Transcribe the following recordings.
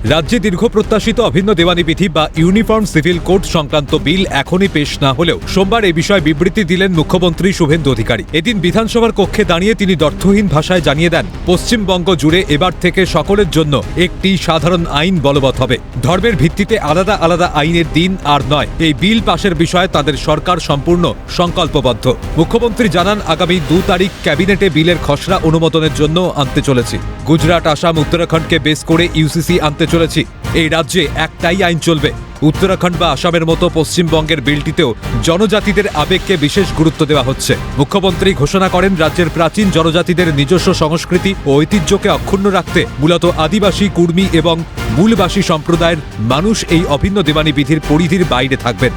রাজ্যে দীর্ঘ প্রত্যাশিত অভিন্ন দেওয়ানি বিধি বা ইউনিফর্ম সিভিল কোড সংক্রান্ত বিল এখনই পেশ না হলেও সোমবার এই বিষয়ে বিবৃতি দিলেন মুখ্যমন্ত্রী শুভেন্দু অধিকারী। এদিন বিধানসভার কক্ষে দাঁড়িয়ে তিনি দ্ব্যর্থহীন ভাষায় জানিয়ে দেন, পশ্চিমবঙ্গ জুড়ে এবার থেকে সকলের জন্য একটি সাধারণ আইন বলবৎ হবে। ধর্মের ভিত্তিতে আলাদা আলাদা আইনের দিন আর নয়। এই বিল পাশের বিষয়ে তাদের সরকার সম্পূর্ণ সংকল্পবদ্ধ। মুখ্যমন্ত্রী জানান, আগামী 2 তারিখ ক্যাবিনেটে বিলের খসড়া অনুমোদনের জন্য আনতে চলেছি। গুজরাট, আসাম, উত্তরাখণ্ডকে বেস করে ইউসিসি আনতে চলেছি। এই রাজ্যে একটাই আইন চলবে। উত্তরাখণ্ড বা আসামের মতো পশ্চিমবঙ্গের বিলটিতেও জনজাতিদের আবেগকে বিশেষ গুরুত্ব দেওয়া হচ্ছে। মুখ্যমন্ত্রী ঘোষণা করেন, রাজ্যের প্রাচীন জনজাতিদের নিজস্ব সংস্কৃতি ও ঐতিহ্যকে অক্ষুণ্ণ রাখতে মূলত আদিবাসী, কুর্মী এবং মূলবাসী সম্প্রদায়ের মানুষ এই অভিন্ন দেওয়ানি বিধির পরিধির বাইরে থাকবেন।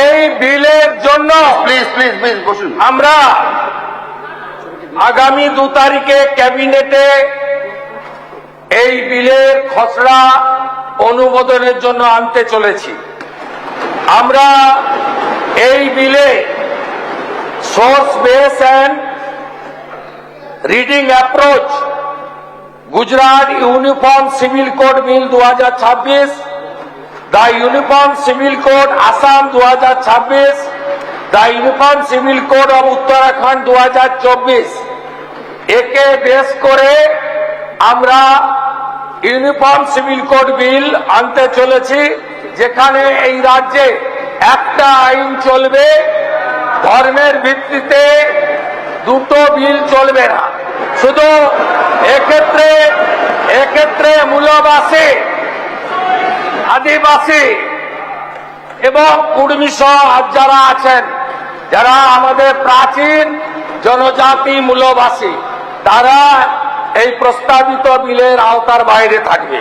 এই বিলের জন্য আমরা আগামী 2 তারিখে ক্যাবিনেটে এই বিলের খসড়া অনুমোদনের জন্য আনতে চলেছি। আমরা এই বিলে source base and reading approach Gujarat uniform civil code bill 2026, the uniform civil code Assam 2026, the uniform civil code of Uttarakhand 2024 একে বেস করে আমরা ইউনিফর্ম সিভিল কোড বিল আনতে চলেছি, যেখানে এই রাজ্যে একটা আইন চলবে। ধর্মের ভিত্তিতে দুটো বিল চলবে না। শুধু এক্ষেত্রে মূলবাসী, আদিবাসী এবং কুর্মী সহ যারা আছেন, যারা আমাদের প্রাচীন জনজাতি মূলবাসী, তারা এই প্রস্তাবিত বিলের আওতার বাইরে থাকবে।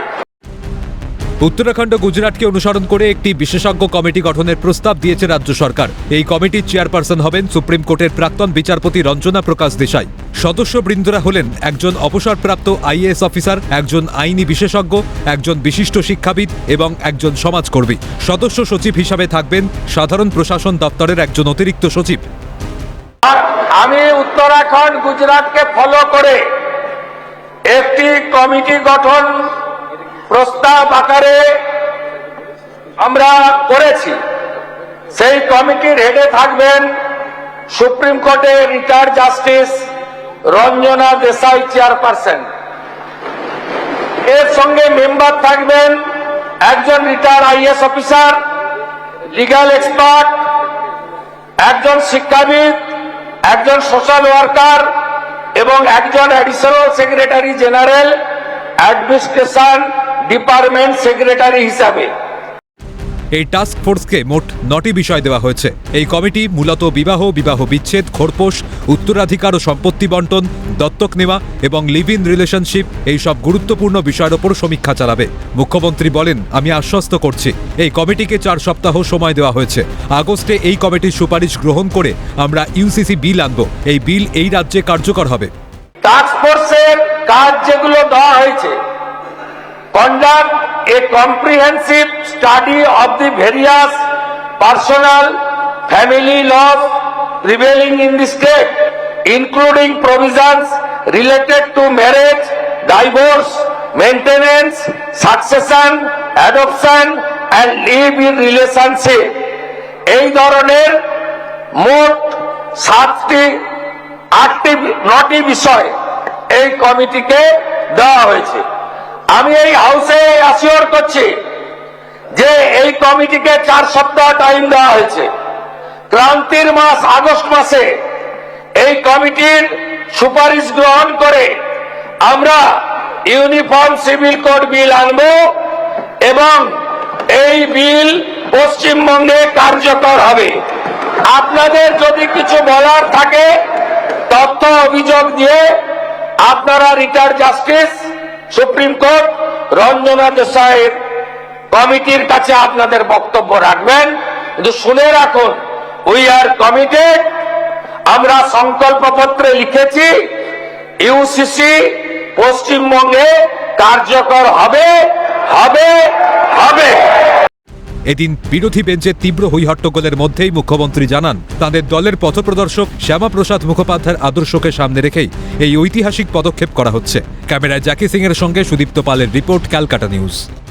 উত্তরাখণ্ড, গুজরাটকে অনুসরণ করে একটি বিশেষজ্ঞ কমিটি গঠনের প্রস্তাব দিয়েছে রাজ্য সরকার। এই কমিটির চেয়ারপারসন হবেন সুপ্রিম কোর্টের প্রাক্তন বিচারপতি রঞ্জনা প্রকাশ দেশাই। সদস্যবৃন্দরা হলেন একজন অবসরপ্রাপ্ত আইএএস অফিসার, একজন আইনি বিশেষজ্ঞ, একজন বিশিষ্ট শিক্ষাবিদ এবং একজন সমাজকর্মী। সদস্য সচিব হিসাবে থাকবেন সাধারণ প্রশাসন দপ্তরের একজন অতিরিক্ত সচিব। আমি উত্তরাখণ্ড, গুজরাটকে ফলো করে একটি কমিটি গঠন প্রস্তাব আকারে আমরা করেছি। সেই কমিটির হেডে থাকবেন সুপ্রিম কোর্টের retired justice Ranjana Desai, chairperson. এর সঙ্গে মেম্বার থাকবেন একজন retired IAS officer, legal expert, একজন শিক্ষাবিদ, একজন সোশ্যাল ওয়ার্কার এবং একজন additional secretary general administration department secretary হিসাবে। এই টাস্ক ফোর্সকে মোট 9টি বিষয় দেওয়া হয়েছে। এই কমিটি মূলত বিবাহ, বিবাহ বিচ্ছেদ, খোরপোশ, উত্তরাধিকার ও সম্পত্তি বন্টন, দত্তক নেওয়া এবং লিভ ইন রিলেশনশিপ এই সব গুরুত্বপূর্ণ বিষয়ের ওপর সমীক্ষা চালাবে। মুখ্যমন্ত্রী বলেন, আমি আশ্বস্ত করছি, এই কমিটিকে 4 সপ্তাহ সময় দেওয়া হয়েছে। আগস্টে এই কমিটির সুপারিশ গ্রহণ করে আমরা ইউসিসি বিল আনব। এই বিল এই রাজ্যে কার্যকর হবে। টাস্ক ফোর্সের কাজ যেগুলো দেওয়া হয়েছে, conduct a comprehensive study of the various personal family laws prevailing in the state, including provisions related to marriage, divorce, maintenance, succession, adoption and live-in relationship। এই ধরনের মোট 9টি বিষয় এই কমিটিকে দেওয়া হয়েছে। আমি এই হাউসে অ্যাসিওর করছি যে এই কমিটিকে 4 সপ্তাহ টাইম দেওয়া হয়েছে। ক্রান্তির মাস আগস্ট মাসে এই কমিটির সুপারিশ গ্রহণ করে আমরা ইউনিফর্ম সিভিল কোড বিল আনব এবং এই বিল পশ্চিমবঙ্গে কার্যকর হবে। আপনাদের যদি কিছু বলার থাকে, তথ্য অভিযোগ দিয়ে আপনারা retired justice supreme court Ranjana দেশাইয়ের কমিটির কাছে আপনাদের বক্তব্য রাখবেন। কিন্তু শুনে রাখুন, উই আর কমিটেড। আমরা সংকল্পপত্রে লিখেছি ইউসিসি পশ্চিমবঙ্গে কার্যকর হবে হবে হবে। এদিন বিরোধী বেঞ্চের তীব্র হইহট্টগোলের মধ্যেই মুখ্যমন্ত্রী জানান তাঁদের দলের পথপ্রদর্শক শ্যামাপ্রসাদ মুখোপাধ্যায়ের আদর্শকে সামনে রেখেই এই ঐতিহাসিক পদক্ষেপ করা হচ্ছে। ক্যামেরায় জ্যাকি সিং এর সঙ্গে সুদীপ্ত পালের রিপোর্ট, ক্যালকাটা নিউজ।